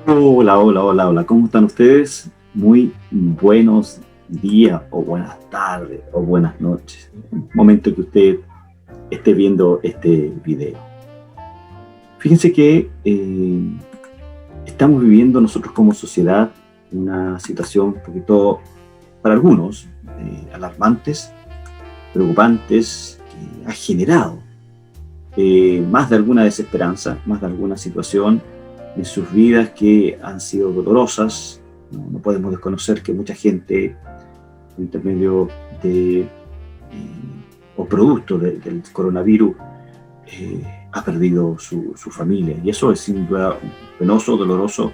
Hola, hola, hola, hola. ¿Cómo están ustedes? Muy buenos días o buenas tardes o buenas noches. Momento que usted esté viendo este video. Fíjense que estamos viviendo nosotros como sociedad una situación un poquito, para algunos, alarmantes, preocupantes, que ha generado más de alguna desesperanza, más de alguna situación en sus vidas que han sido dolorosas. No podemos desconocer que mucha gente, por intermedio de o producto del coronavirus, ha perdido su familia. Y eso es sin duda penoso, doloroso.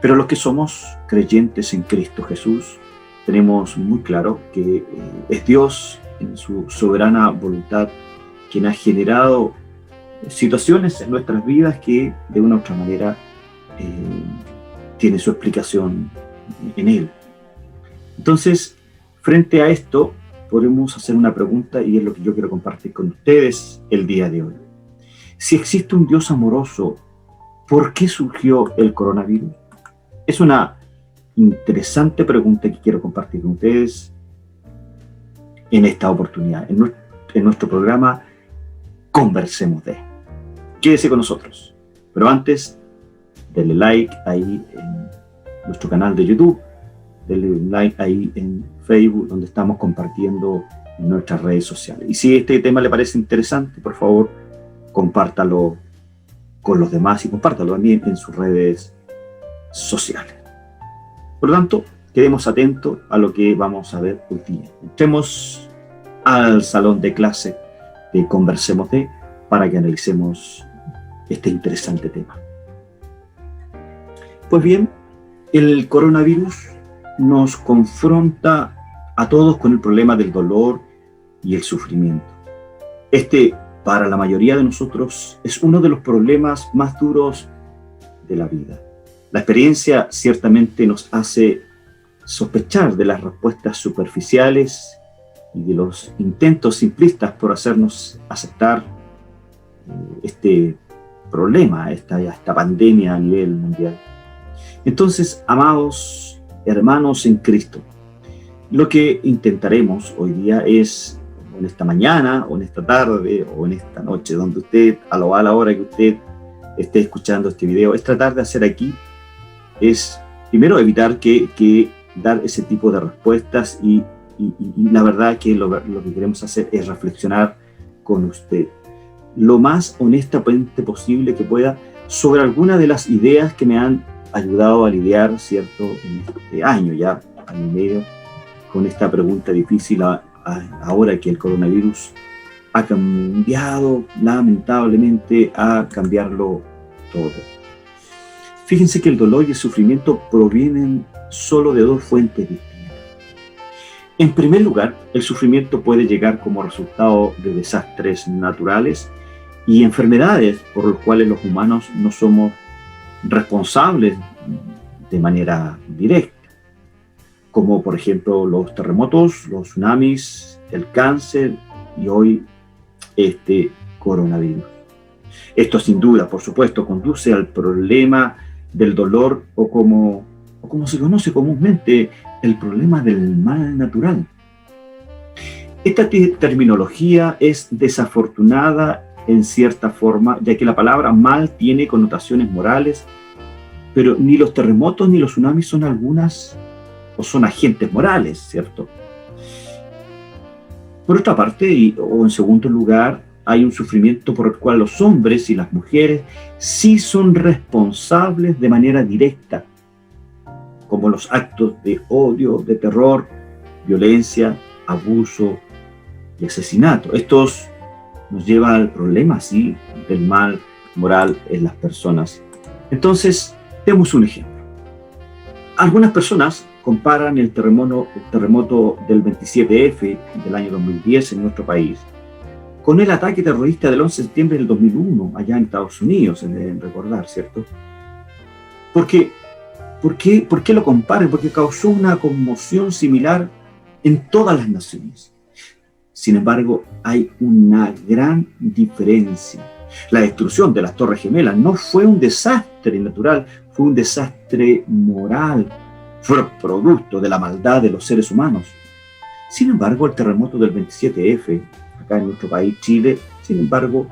Pero los que somos creyentes en Cristo Jesús, tenemos muy claro que es Dios, en su soberana voluntad, quien ha generado situaciones en nuestras vidas que de una u otra manera tiene su explicación en Él. Entonces, frente a esto, podemos hacer una pregunta y es lo que yo quiero compartir con ustedes el día de hoy. Si existe un Dios amoroso, ¿por qué surgió el coronavirus? Es una interesante pregunta que quiero compartir con ustedes en esta oportunidad, en nuestro programa Conversemos de. Quédese con nosotros. Pero antes, denle like ahí en nuestro canal de YouTube, denle like ahí en Facebook, donde estamos compartiendo en nuestras redes sociales. Y si este tema le parece interesante, por favor, compártalo con los demás y compártalo también en sus redes sociales. Por lo tanto, quedemos atentos a lo que vamos a ver hoy día. Entremos al salón de clase de Conversemos de para que analicemos este interesante tema. Pues bien, el coronavirus nos confronta a todos con el problema del dolor y el sufrimiento. Este, para la mayoría de nosotros, es uno de los problemas más duros de la vida. La experiencia ciertamente nos hace sospechar de las respuestas superficiales y de los intentos simplistas por hacernos aceptar este problema, esta pandemia a nivel mundial. Entonces, amados hermanos en Cristo, lo que intentaremos hoy día es, en esta mañana, o en esta tarde, o en esta noche, donde usted, a la hora que usted esté escuchando este video, es tratar de hacer aquí, es primero evitar que dar ese tipo de respuestas y la verdad que lo que queremos hacer es reflexionar con usted lo más honestamente posible que pueda sobre algunas de las ideas que me han ayudado a lidiar, ¿cierto?, en este año, ya año y medio, con esta pregunta difícil ahora que el coronavirus ha cambiado, lamentablemente, a cambiarlo todo. Fíjense que el dolor y el sufrimiento provienen solo de dos fuentes distintas. En primer lugar, el sufrimiento puede llegar como resultado de desastres naturales y enfermedades por las cuales los humanos no somos responsables de manera directa, como por ejemplo los terremotos, los tsunamis, el cáncer y hoy este coronavirus. Esto sin duda, por supuesto, conduce al problema del dolor o como se conoce comúnmente, el problema del mal natural. Esta terminología es desafortunada en cierta forma, ya que la palabra mal tiene connotaciones morales, pero ni los terremotos ni los tsunamis son algunas o son agentes morales, ¿cierto? Por otra parte, o en segundo lugar, hay un sufrimiento por el cual los hombres y las mujeres sí son responsables de manera directa, como los actos de odio, de terror, violencia, abuso y asesinato. Estos nos llevan al problema, sí, del mal moral en las personas. Entonces, demos un ejemplo. Algunas personas comparan el terremoto del 27F del año 2010 en nuestro país con el ataque terrorista del 11 de septiembre del 2001 allá en Estados Unidos, se deben recordar, ¿cierto? ¿Por qué lo comparan? Porque causó una conmoción similar en todas las naciones. Sin embargo, hay una gran diferencia. La destrucción de las Torres Gemelas no fue un desastre natural, fue un desastre moral. Fue producto de la maldad de los seres humanos. Sin embargo, el terremoto del 27F, acá en nuestro país, Chile, sin embargo,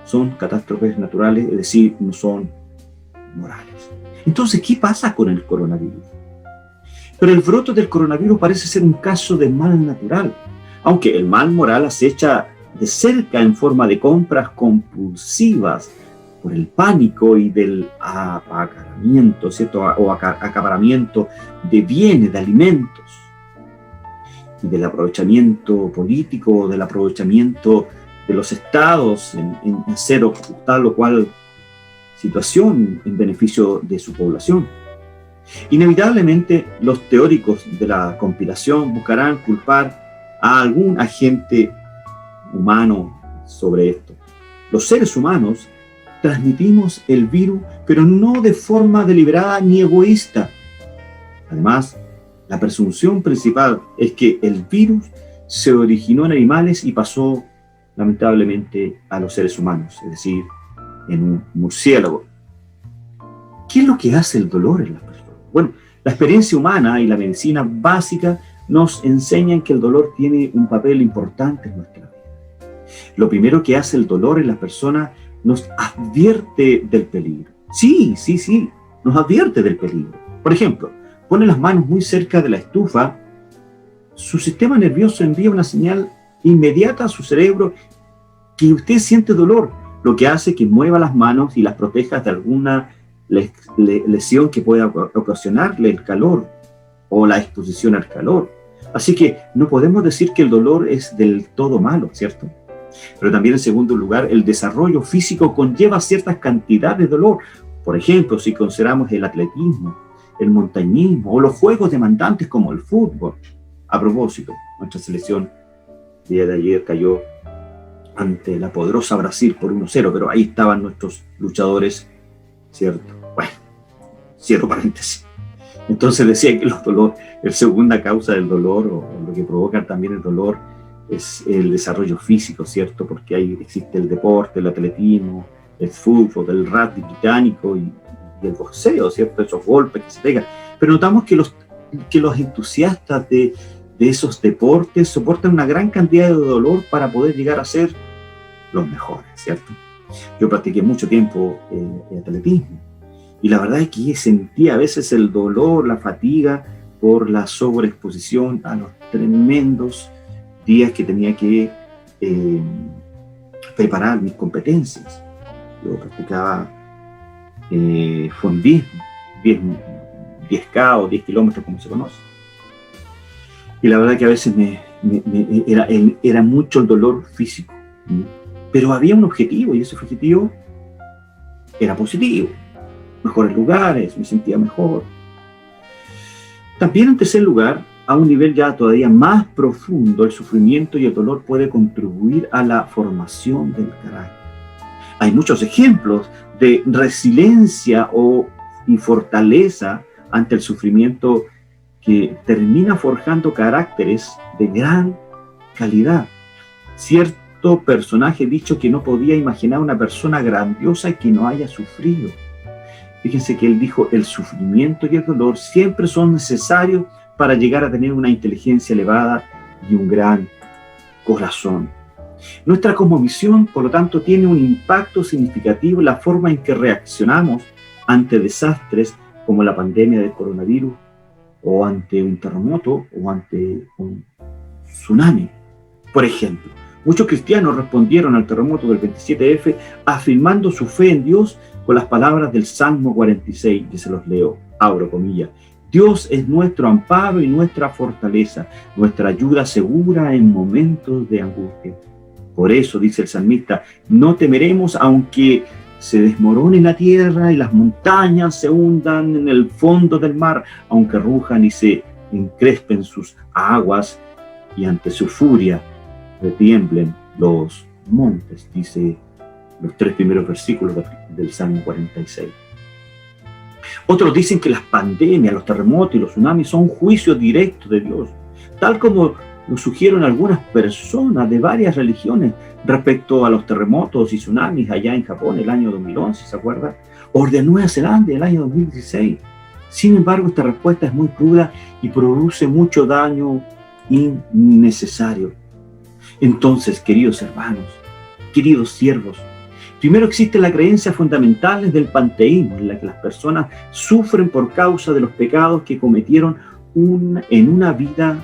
son catástrofes naturales, es decir, no son morales. Entonces, ¿qué pasa con el coronavirus? Pero el brote del coronavirus parece ser un caso de mal natural, aunque el mal moral acecha de cerca en forma de compras compulsivas por el pánico y del apacaramiento, ¿cierto? O acaparamiento de bienes, de alimentos, y del aprovechamiento político, del aprovechamiento de los estados en hacer tal o cual situación en beneficio de su población. Inevitablemente, los teóricos de la conspiración buscarán culpar a algún agente humano sobre esto. Los seres humanos transmitimos el virus, pero no de forma deliberada ni egoísta. Además, la presunción principal es que el virus se originó en animales y pasó, lamentablemente, a los seres humanos, es decir, en un murciélago. ¿Qué es lo que hace el dolor en las personas? Bueno, la experiencia humana y la medicina básica nos enseñan que el dolor tiene un papel importante en nuestra vida. Lo primero que hace el dolor en las personas nos advierte del peligro. Sí, nos advierte del peligro. Por ejemplo, pone las manos muy cerca de la estufa, su sistema nervioso envía una señal inmediata a su cerebro que usted siente dolor, lo que hace que mueva las manos y las proteja de alguna lesión que pueda ocasionarle el calor o la exposición al calor. Así que no podemos decir que el dolor es del todo malo, ¿cierto? Pero también, en segundo lugar, el desarrollo físico conlleva ciertas cantidades de dolor. Por ejemplo, si consideramos el atletismo, el montañismo o los juegos demandantes como el fútbol. A propósito, nuestra selección el día de ayer cayó ante la poderosa Brasil por 1-0, pero ahí estaban nuestros luchadores, ¿cierto? Bueno, cierro paréntesis. Entonces decía que los dolores, la segunda causa del dolor, o lo que provoca también el dolor, es el desarrollo físico, ¿cierto? Porque ahí existe el deporte, el atletismo, el fútbol, el rugby británico y el boxeo, ¿cierto? Esos golpes que se pegan. Pero notamos que los entusiastas de esos deportes soportan una gran cantidad de dolor para poder llegar a ser los mejores, ¿cierto? Yo practiqué mucho tiempo atletismo y la verdad es que sentía a veces el dolor, la fatiga por la sobreexposición a los tremendos días que tenía que preparar mis competencias. Yo practicaba fondismo, 10K o 10 kilómetros como se conoce. Y la verdad que a veces era mucho el dolor físico. Pero había un objetivo y ese objetivo era positivo. Mejores lugares, me sentía mejor. También, en tercer lugar, a un nivel ya todavía más profundo, el sufrimiento y el dolor puede contribuir a la formación del carácter. Hay muchos ejemplos de resiliencia y fortaleza ante el sufrimiento que termina forjando caracteres de gran calidad. Cierto personaje dicho que no podía imaginar una persona grandiosa que no haya sufrido. Fíjense que él dijo, el sufrimiento y el dolor siempre son necesarios para llegar a tener una inteligencia elevada y un gran corazón. Nuestra cosmovisión, por lo tanto, tiene un impacto significativo en la forma en que reaccionamos ante desastres como la pandemia del coronavirus, o ante un terremoto, o ante un tsunami. Por ejemplo, muchos cristianos respondieron al terremoto del 27F afirmando su fe en Dios con las palabras del Salmo 46, que se los leo, abro comillas. Dios es nuestro amparo y nuestra fortaleza, nuestra ayuda segura en momentos de angustia. Por eso, dice el salmista, no temeremos aunque se desmorone la tierra y las montañas se hundan en el fondo del mar, aunque rujan y se encrespen sus aguas y ante su furia retiemblen los montes, dice los 3 primeros versículos del Salmo 46. Otros dicen que las pandemias, los terremotos y los tsunamis son juicios directos de Dios, tal como lo sugirieron algunas personas de varias religiones respecto a los terremotos y tsunamis allá en Japón el año 2011, ¿se acuerda? O de Nueva Zelanda el año 2016. Sin embargo, esta respuesta es muy cruda y produce mucho daño innecesario. Entonces, queridos hermanos, queridos siervos, primero existe la creencia fundamental del panteísmo, en la que las personas sufren por causa de los pecados que cometieron en una vida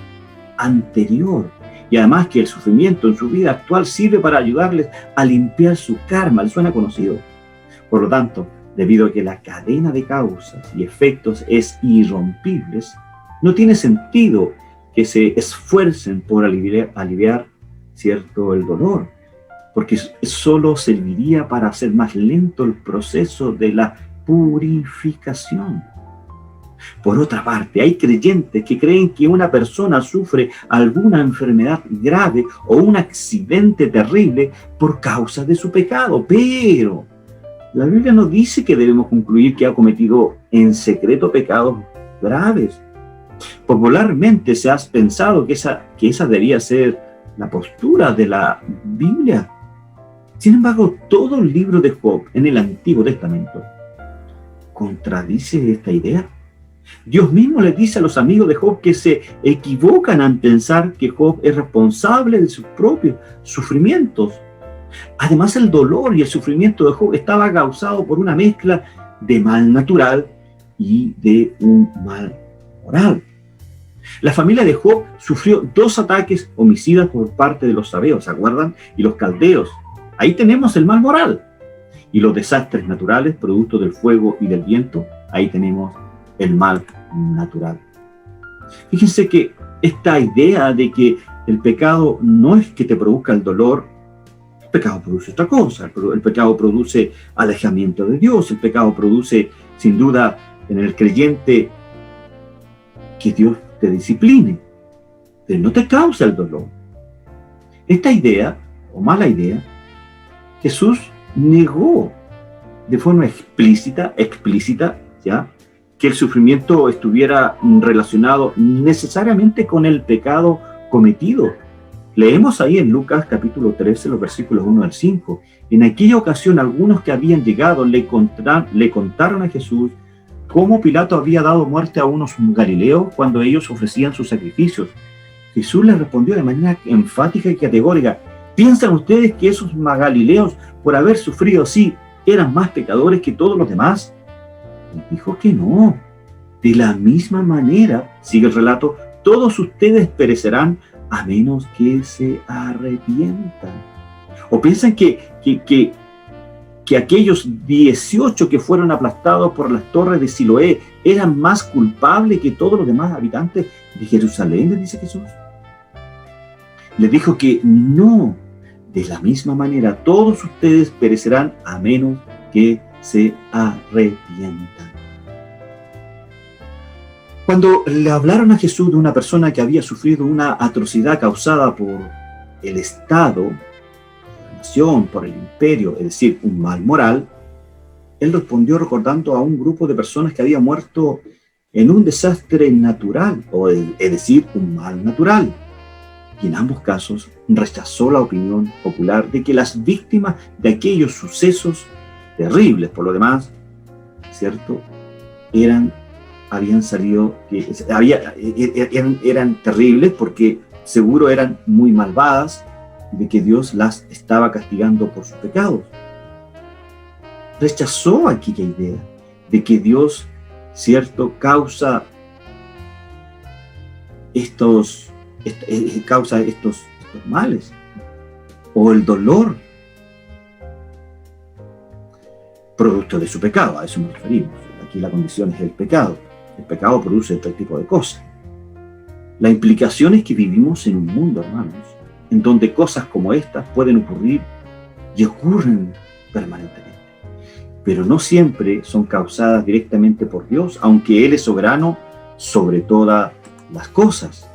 anterior. Y además que el sufrimiento en su vida actual sirve para ayudarles a limpiar su karma. ¿Les suena conocido? Por lo tanto, debido a que la cadena de causas y efectos es irrompible, no tiene sentido que se esfuercen por aliviar, ¿cierto?, el dolor, porque solo serviría para hacer más lento el proceso de la purificación. Por otra parte, hay creyentes que creen que una persona sufre alguna enfermedad grave o un accidente terrible por causa de su pecado, pero la Biblia nos dice que debemos concluir que ha cometido en secreto pecados graves. Popularmente se ha pensado que esa debía ser la postura de la Biblia. Sin embargo, todo el libro de Job en el Antiguo Testamento contradice esta idea. Dios mismo le dice a los amigos de Job que se equivocan al pensar que Job es responsable de sus propios sufrimientos. Además, el dolor y el sufrimiento de Job estaba causado por una mezcla de mal natural y de un mal moral. La familia de Job sufrió 2 ataques homicidas por parte de los sabeos, ¿se acuerdan? Y los caldeos. Ahí tenemos el mal moral. Y los desastres naturales, producto del fuego y del viento, ahí tenemos el mal natural. Fíjense que esta idea de que el pecado no es que te produzca el dolor, el pecado produce otra cosa. El pecado produce alejamiento de Dios. El pecado produce, sin duda, en el creyente que Dios te discipline, pero no te causa el dolor. Esta idea, o mala idea, Jesús negó de forma explícita, ¿ya?, que el sufrimiento estuviera relacionado necesariamente con el pecado cometido. Leemos ahí en Lucas capítulo 13, los versículos 1 al 5. En aquella ocasión, algunos que habían llegado le contaron a Jesús cómo Pilato había dado muerte a unos galileos cuando ellos ofrecían sus sacrificios. Jesús les respondió de manera enfática y categórica: ¿piensan ustedes que esos galileos, por haber sufrido así, eran más pecadores que todos los demás? Y dijo que no. De la misma manera, sigue el relato, todos ustedes perecerán a menos que se arrepientan. ¿O piensan que aquellos 18 que fueron aplastados por las torres de Siloé eran más culpables que todos los demás habitantes de Jerusalén? Les dice Jesús. Les dijo que no. De la misma manera, todos ustedes perecerán a menos que se arrepientan. Cuando le hablaron a Jesús de una persona que había sufrido una atrocidad causada por el Estado, por la nación, por el imperio, es decir, un mal moral, él respondió recordando a un grupo de personas que había muerto en un desastre natural, es decir, un mal natural. Y en ambos casos rechazó la opinión popular de que las víctimas de aquellos sucesos terribles, por lo demás, ¿cierto?, eran terribles porque seguro eran muy malvadas y de que Dios las estaba castigando por sus pecados. Rechazó aquella idea de que Dios, ¿cierto?, causa estos males o el dolor producto de su pecado. A eso nos referimos. Aquí la condición es el pecado. El pecado produce este tipo de cosas. La implicación es que vivimos en un mundo, hermanos, en donde cosas como estas pueden ocurrir y ocurren permanentemente. Pero no siempre son causadas directamente por Dios, aunque Él es soberano sobre todas las cosas.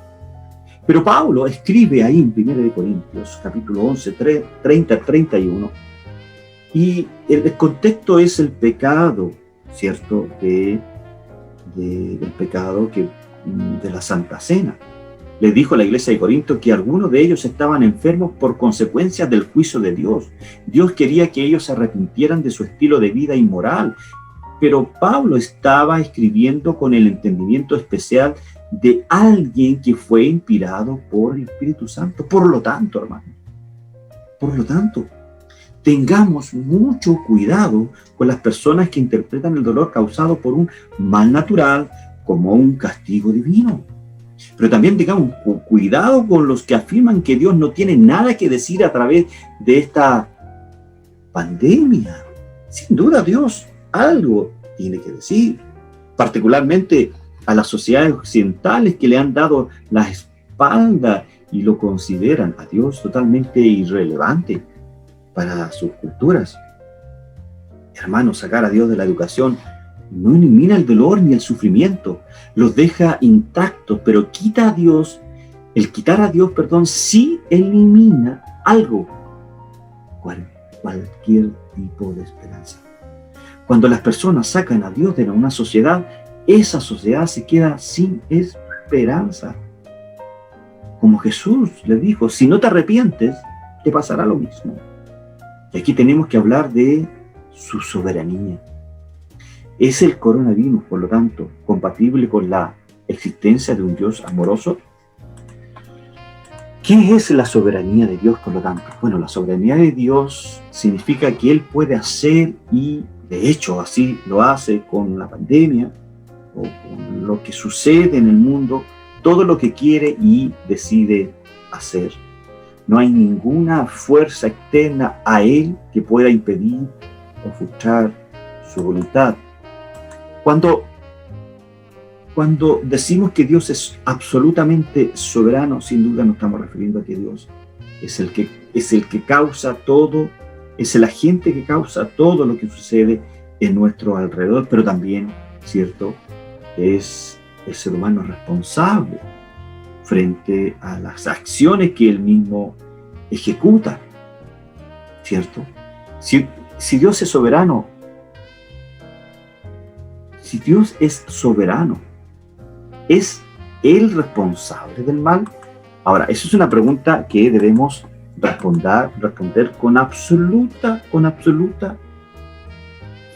Pero Pablo escribe ahí en 1 Corintios, capítulo 11, 30-31, y el contexto es el pecado, ¿cierto?, del pecado de la Santa Cena. les dijo a la iglesia de Corinto que algunos de ellos estaban enfermos por consecuencia del juicio de Dios. Dios quería que ellos se arrepintieran de su estilo de vida inmoral, pero Pablo estaba escribiendo con el entendimiento especial de alguien que fue inspirado por el Espíritu Santo. Por lo tanto, hermano, tengamos mucho cuidado con las personas que interpretan el dolor causado por un mal natural como un castigo divino. Pero también tengamos cuidado con los que afirman que Dios no tiene nada que decir a través de esta pandemia. Sin duda Dios algo tiene que decir, particularmente a las sociedades occidentales que le han dado la espalda y lo consideran a Dios totalmente irrelevante para sus culturas. Hermanos, sacar a Dios de la educación no elimina el dolor ni el sufrimiento, los deja intactos, pero quitar a Dios, sí elimina algo, cualquier tipo de esperanza. Cuando las personas sacan a Dios de una sociedad, esa sociedad se queda sin esperanza. Como Jesús le dijo, si no te arrepientes, te pasará lo mismo. Y aquí tenemos que hablar de su soberanía. ¿Es el coronavirus, por lo tanto, compatible con la existencia de un Dios amoroso? ¿Qué es la soberanía de Dios, por lo tanto? Bueno, la soberanía de Dios significa que Él puede hacer, y de hecho así lo hace con la pandemia o con lo que sucede en el mundo, todo lo que quiere y decide hacer. No hay ninguna fuerza externa a Él que pueda impedir o frustrar su voluntad. Cuando decimos que Dios es absolutamente soberano, sin duda nos estamos refiriendo a que Dios es el que causa todo, es el agente que causa todo lo que sucede en nuestro alrededor, pero también, ¿cierto?, es el ser humano responsable frente a las acciones que él mismo ejecuta, ¿cierto? Si Dios es soberano, ¿es Él responsable del mal? Ahora, eso es una pregunta que debemos responder con absoluta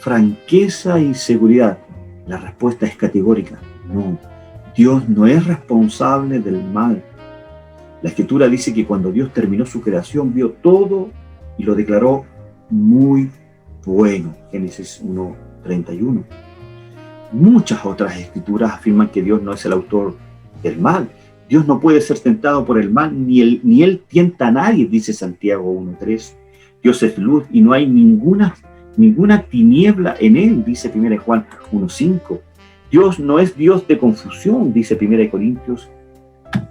franqueza y seguridad. La respuesta es categórica: no. Dios no es responsable del mal. La Escritura dice que cuando Dios terminó su creación, vio todo y lo declaró muy bueno. Génesis 1:31. Muchas otras escrituras afirman que Dios no es el autor del mal. Dios no puede ser tentado por el mal, ni él tienta a nadie, dice Santiago 1:3. Dios es luz y no hay ninguna tiniebla en él, dice 1 Juan 1:5. Dios no es Dios de confusión, dice 1 Corintios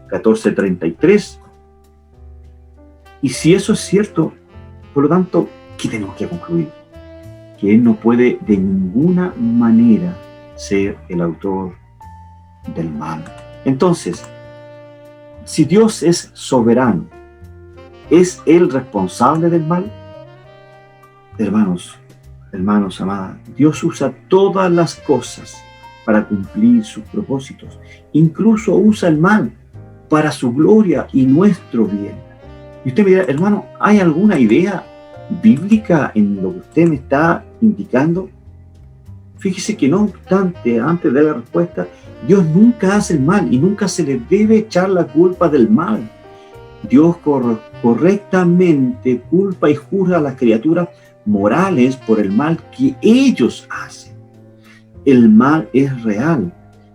14:33. Y si eso es cierto, por lo tanto, ¿qué tenemos que concluir? Que Él no puede de ninguna manera ser el autor del mal. Entonces, si Dios es soberano, ¿es Él responsable del mal? Hermanos amadas, Dios usa todas las cosas para cumplir sus propósitos. Incluso usa el mal para su gloria y nuestro bien. Y usted me dirá, hermano, ¿hay alguna idea bíblica en lo que usted me está indicando? Fíjese que no obstante, antes de la respuesta, Dios nunca hace el mal y nunca se le debe echar la culpa del mal. Dios correctamente culpa y juzga a las criaturas morales por el mal que ellos hacen. El mal es real,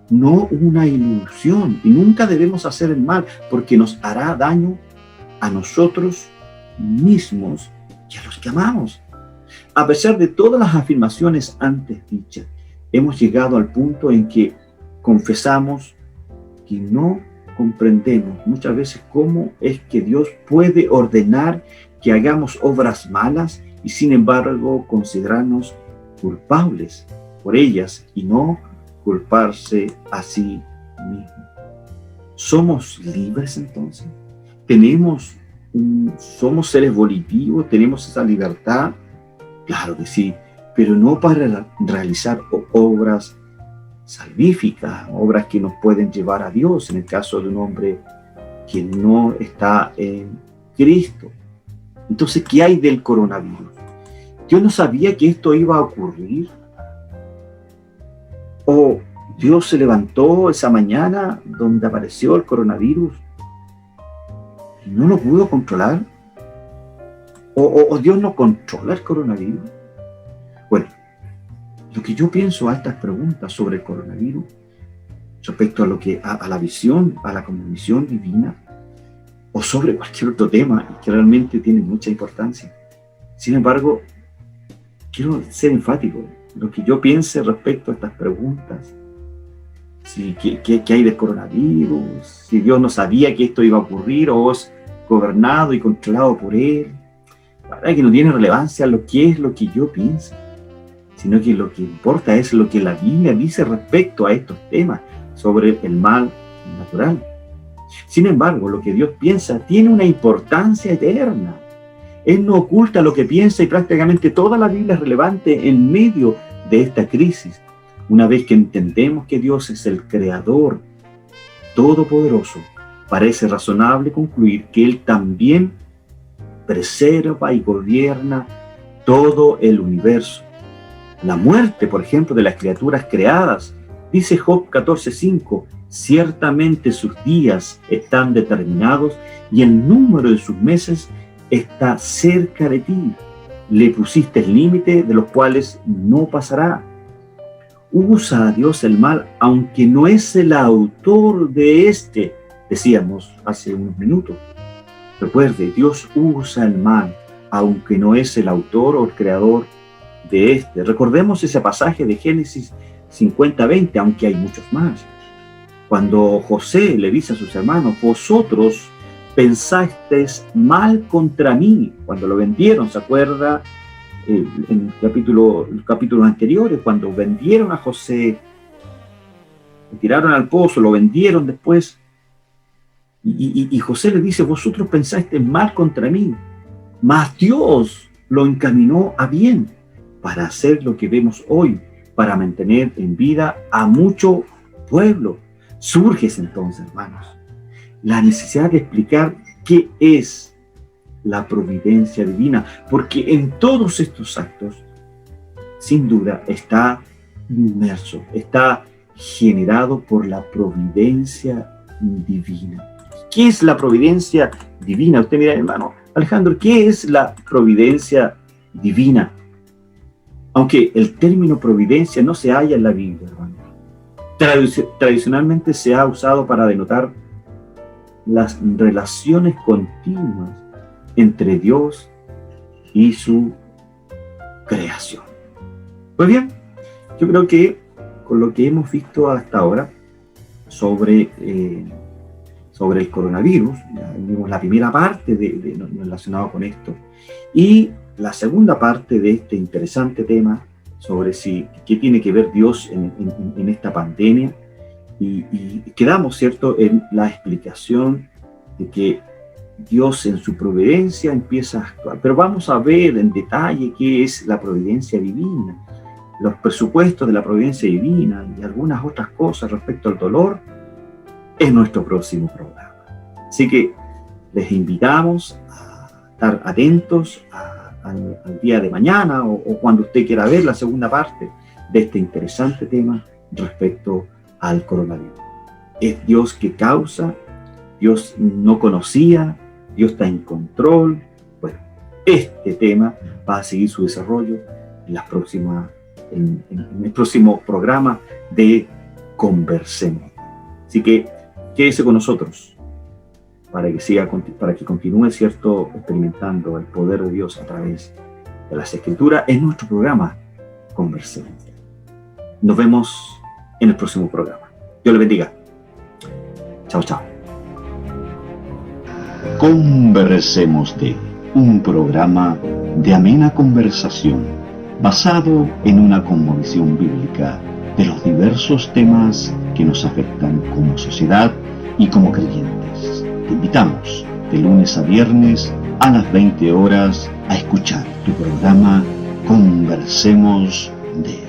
no una ilusión, y nunca debemos hacer el mal porque nos hará daño a nosotros mismos y a los que amamos. A pesar de todas las afirmaciones antes dichas, hemos llegado al punto en que confesamos que no comprendemos muchas veces cómo es que Dios puede ordenar que hagamos obras malas y sin embargo considerarnos culpables por ellas y no culparse a sí mismo. ¿Somos libres entonces? ¿Somos seres volitivos? ¿Tenemos esa libertad? Claro que sí, pero no para realizar obras salvíficas, obras que nos pueden llevar a Dios, en el caso de un hombre que no está en Cristo. Entonces, ¿qué hay del coronavirus? ¿Dios no sabía que esto iba a ocurrir? ¿O Dios se levantó esa mañana donde apareció el coronavirus y no lo pudo controlar? ¿O Dios no controla el coronavirus? Bueno, lo que yo pienso a estas preguntas sobre el coronavirus, respecto a la visión, a la cosmovisión divina, o sobre cualquier otro tema que realmente tiene mucha importancia. Sin embargo, quiero ser enfático. Lo que yo piense respecto a estas preguntas, ¿qué hay del coronavirus? Si Dios no sabía que esto iba a ocurrir, o es gobernado y controlado por Él. La verdad es que no tiene relevancia lo que yo pienso, sino que lo que importa es lo que la Biblia dice respecto a estos temas sobre el mal natural. Sin embargo, lo que Dios piensa tiene una importancia eterna. Él no oculta lo que piensa, y prácticamente toda la Biblia es relevante en medio de esta crisis. Una vez que entendemos que Dios es el Creador Todopoderoso, parece razonable concluir que Él también preserva y gobierna todo el universo. La muerte, por ejemplo, de las criaturas creadas, dice Job 14:5, ciertamente sus días están determinados y el número de sus meses está cerca de ti. Le pusiste el límite de los cuales no pasará. Usa a Dios el mal, aunque no es el autor de este, decíamos hace unos minutos. Recuerde, Dios usa el mal, aunque no es el autor o el creador de este. Recordemos ese pasaje de Génesis 50:20, aunque hay muchos más. Cuando José le dice a sus hermanos, vosotros pensasteis mal contra mí, cuando lo vendieron, ¿se acuerda? En capítulos anteriores, cuando vendieron a José, lo tiraron al pozo, lo vendieron después, y José le dice, vosotros pensasteis mal contra mí, mas Dios lo encaminó a bien, para hacer lo que vemos hoy, para mantener en vida a mucho pueblo. Surge entonces, hermanos, la necesidad de explicar qué es la providencia divina, porque en todos estos actos, sin duda, está inmerso, está generado por la providencia divina. ¿Qué es la providencia divina? Usted mira, hermano Alejandro, ¿qué es la providencia divina? Aunque el término providencia no se halla en la Biblia, hermano. Tradicionalmente se ha usado para denotar las relaciones continuas entre Dios y su creación. Pues bien, yo creo que con lo que hemos visto hasta ahora sobre el coronavirus, ya vimos la primera parte relacionada con esto, y la segunda parte de este interesante tema sobre qué tiene que ver Dios en esta pandemia, y quedamos, ¿cierto?, en la explicación de que Dios en su providencia empieza a actuar. Pero vamos a ver en detalle qué es la providencia divina, los presupuestos de la providencia divina y algunas otras cosas respecto al dolor en nuestro próximo programa. Así que les invitamos a estar atentos al día de mañana o cuando usted quiera ver la segunda parte de este interesante tema respecto al coronavirus. Es Dios que causa, Dios no conocía, Dios está en control. Bueno, este tema va a seguir su desarrollo en el próximo programa de Conversemos. Así que quédese con nosotros para que continúe, ¿cierto?, experimentando el poder de Dios a través de las Escrituras en nuestro programa Conversemos. Nos vemos en el próximo programa. Dios le bendiga. Chao, chao. Conversemos de un programa de amena conversación basado en una cosmovisión bíblica de los diversos temas que nos afectan como sociedad y como creyentes. Te invitamos de lunes a viernes a las 20 horas a escuchar tu programa Conversemos de